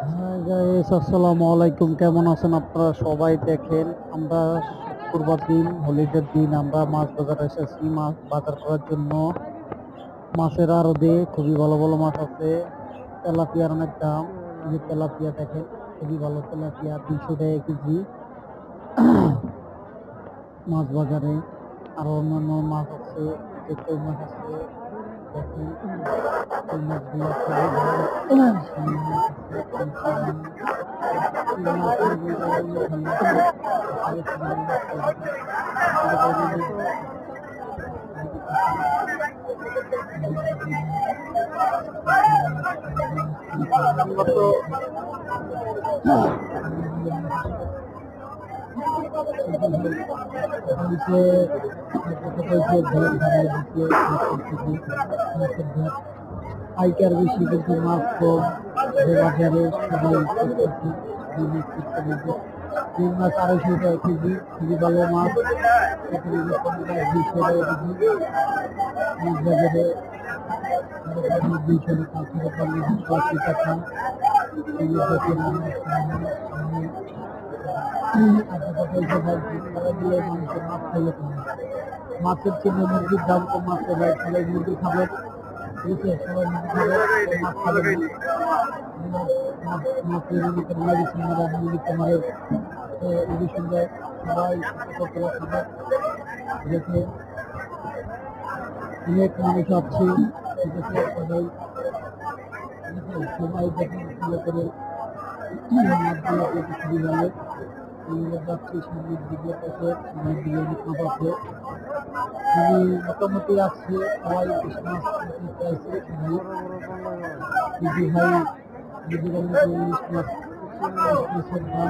হ্যাঁ গাইস, আসসালামু আলাইকুম। কেমন আছেন আপনারা সবাই? দেখেন, আমরা শুক্রবার দিন, হলিডের দিন, আমরা মাছ বাজারে এসেছি মাছ বাজার করার জন্য। মাছের আড়তে খুবই ভালো ভালো মাছ আছে। তেলাপিয়ার অনেক দাম। এই যে তেলাপিয়া দেখেন, খুবই ভালো তেলাপিয়া, 200 টাকা কেজি মাছ বাজারে। আরো অন্যান্য মাছ আছে, এই যে কই মাছ আছে দেখেন। কই মাছগুলো খুবই ভালো। শিং মাছ আছে, পাইকার বেশি কিন্তু মাছ কম। বাজারে সবাই করতেছে তিন মাছ 250 টাকা কেজি, খুবই ভালো মাছ। 200 টাকা কেজি মাছ বাজারে। 200 টাকা 80 টাকা। মাছের চেয়ে মুরগির দাম কম আছে ভাই, সবাই মুরগি খাবে, ঠিক আছে? সবাই মুরগি খাবে, মাছ খাবে না। মাছের মেডিসিন মারা, মুরগি তোমার মেডিসিন দেয়, সবাই খাবে, দেখে অনেক মানুষ আছে, ঠিক আছে? সবাই সবাই দেখে ভালো করে মাছগুলো খুবই ভালো। যাচ্ছি সামনের দিকে, পাশে সামনের দিকে অনেক মাছ আছে, খুবই মোটামুটি আসছে। সবাই ইলিশ মাছ চাইছে, সবাই দিদি ভাই, দিদি ভাই ইলিশ মাছের দাম